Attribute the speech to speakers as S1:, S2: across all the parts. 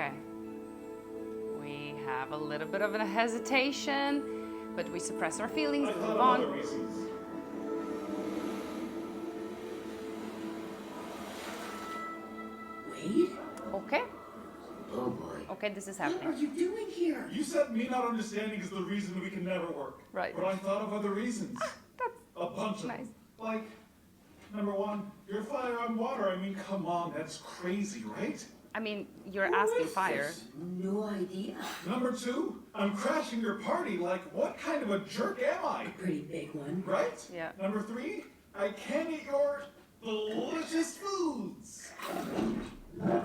S1: Okay. We have a little bit of a hesitation, but we suppress our feelings and move on.
S2: Wade?
S1: Okay.
S2: Oh boy.
S1: Okay, this is
S2: What are
S1: happening.
S2: you doing here?
S3: You said me not understanding is the reason we can never work.
S1: Right.
S3: But I thought of other reasons.
S1: That's
S3: A bunch of
S1: nice.
S3: them. Like, number one, you're fire on water. I mean, come on, that's crazy, right?
S1: I mean, you're asking fire.
S2: No idea.
S3: Number two, I'm crashing your party. Like, what kind of a jerk am I?
S2: Pretty big one.
S3: Right?
S1: Yeah.
S3: Number three, I can't eat your delicious foods. Very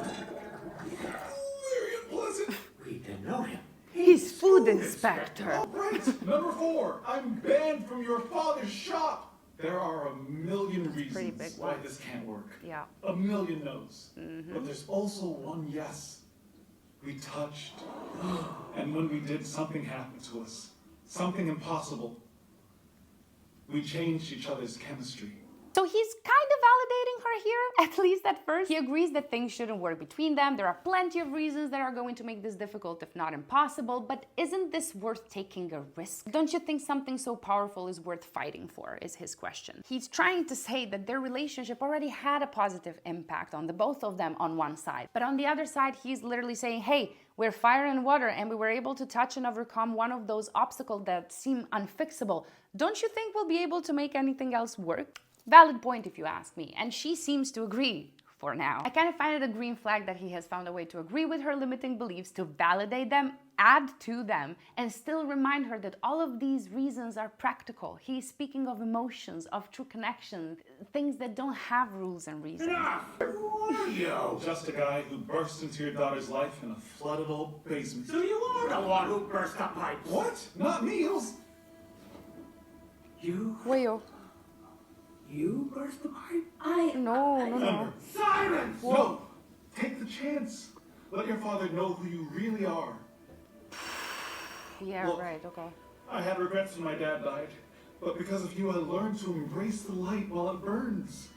S3: unpleasant.
S2: We don't know him.
S1: He's food inspector.
S3: All right. Number four, I'm banned from your father's shop. There are a million
S1: pretty
S3: reasons
S1: big
S3: why
S1: one.
S3: this can't work.
S1: Yeah.
S3: A million no's. But there's also one yes. We touched. And when we did, something happened to us. Something impossible. We changed each other's chemistry.
S1: So he's kind of validating her here, at least at first. He agrees that things shouldn't work between them. There are plenty of reasons that are going to make this difficult, if not impossible. But isn't this worth taking a risk? Don't you think something so powerful is worth fighting for, is his question. He's trying to say that their relationship already had a positive impact on the both of them on one side. But on the other side, he's literally saying, hey, we're fire and water and we were able to touch and overcome one of those obstacles that seem unfixable. Don't you think we'll be able to make anything else work? Valid point if you ask me, and she seems to agree for now. I kind of find it a green flag that he has found a way to agree with her limiting beliefs, to validate them, add to them, and still remind her that all of these reasons are practical. He's speaking of emotions, of true connection, things that don't have rules and reasons.
S3: Enough! Who are you? Just a guy who burst into your daughter's life in a flooded old basement.
S2: So you are the one who burst the pipes.
S3: What? Not me. It was...
S2: You burst the pipe?
S1: No.
S3: Ember.
S2: Silence!
S3: No! Take the chance. Let your father know who you really are.
S1: Yeah,
S3: Look.
S1: right, okay.
S3: I had regrets when my dad died, but because of you, I learned to embrace the light while it burns.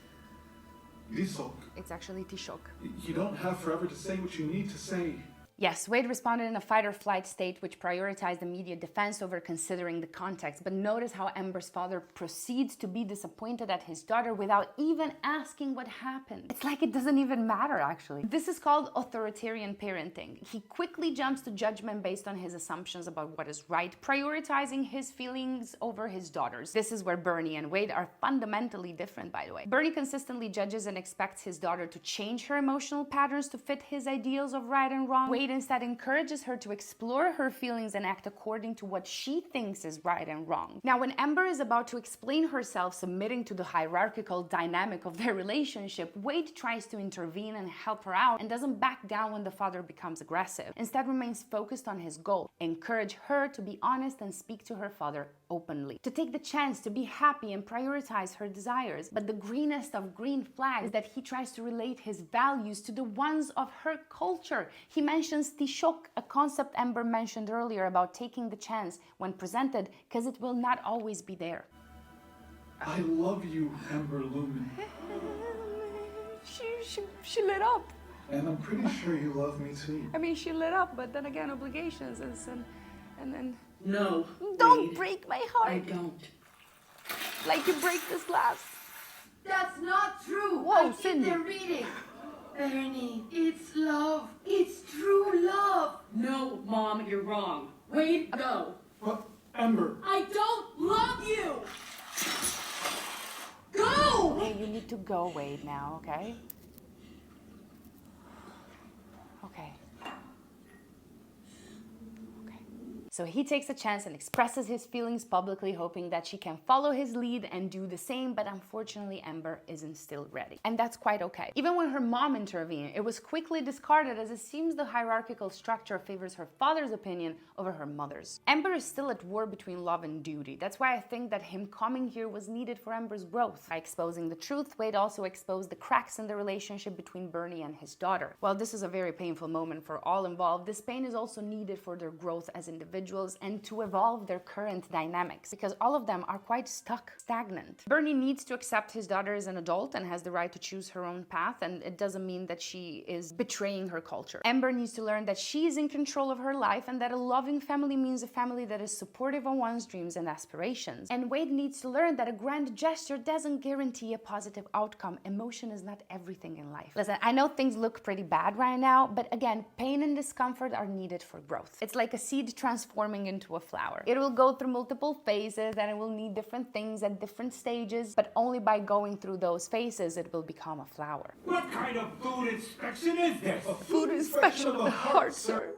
S3: Disok.
S1: It's actually Tishok.
S3: You don't have forever to say what you need to say.
S1: Yes, Wade responded in a fight or flight state which prioritized immediate defense over considering the context. But notice how Ember's father proceeds to be disappointed at his daughter without even asking what happened. It's like it doesn't even matter, actually. This is called authoritarian parenting. He quickly jumps to judgment based on his assumptions about what is right, prioritizing his feelings over his daughter's. This is where Bernie and Wade are fundamentally different, by the way. Bernie consistently judges and expects his daughter to change her emotional patterns to fit his ideals of right and wrong. Wade instead encourages her to explore her feelings and act according to what she thinks is right and wrong. Now, when Ember is about to explain herself, submitting to the hierarchical dynamic of their relationship, Wade tries to intervene and help her out and doesn't back down when the father becomes aggressive. Instead, remains focused on his goal: encourage her to be honest and speak to her father openly, to take the chance to be happy and prioritize her desires. But the greenest of green flags is that he tries to relate his values to the ones of her culture. He mentions Tishok, a concept Ember mentioned earlier about taking the chance when presented, because it will not always be there.
S3: I love you, Ember Lumen.
S1: She lit up.
S3: And I'm pretty sure you love me too.
S1: I mean, she lit up, but then again, obligations and then...
S2: No.
S1: Don't
S2: Wade,
S1: break my heart.
S2: I don't.
S1: Like you break this glass.
S4: That's not true.
S1: Whoa,
S4: I think
S1: Cindy.
S4: they're reading. Bernie, it's love. It's true love.
S2: No, Mom, you're wrong. Wade, go.
S3: But, Ember,
S4: I don't love you. Go!
S1: Hey, you need to go, Wade, now, okay? Okay. So he takes a chance and expresses his feelings publicly, hoping that she can follow his lead and do the same, but unfortunately Ember isn't still ready. And that's quite okay. Even when her mom intervened, it was quickly discarded, as it seems the hierarchical structure favors her father's opinion over her mother's. Ember is still at war between love and duty. That's why I think that him coming here was needed for Ember's growth. By exposing the truth, Wade also exposed the cracks in the relationship between Bernie and his daughter. While this is a very painful moment for all involved, this pain is also needed for their growth as individuals. individuals and to evolve their current dynamics, because all of them are quite stuck, stagnant. Bernie needs to accept his daughter as an adult and has the right to choose her own path, and it doesn't mean that she is betraying her culture. Ember needs to learn that she is in control of her life and that a loving family means a family that is supportive of one's dreams and aspirations. And Wade needs to learn that a grand gesture doesn't guarantee a positive outcome. Emotion is not everything in life. Listen, I know things look pretty bad right now, but again, pain and discomfort are needed for growth. It's like a seed transforming into a flower. It will go through multiple phases and it will need different things at different stages, but only by going through those phases it will become a flower.
S2: What kind of food inspection is this?
S1: Food inspection of the heart, sir.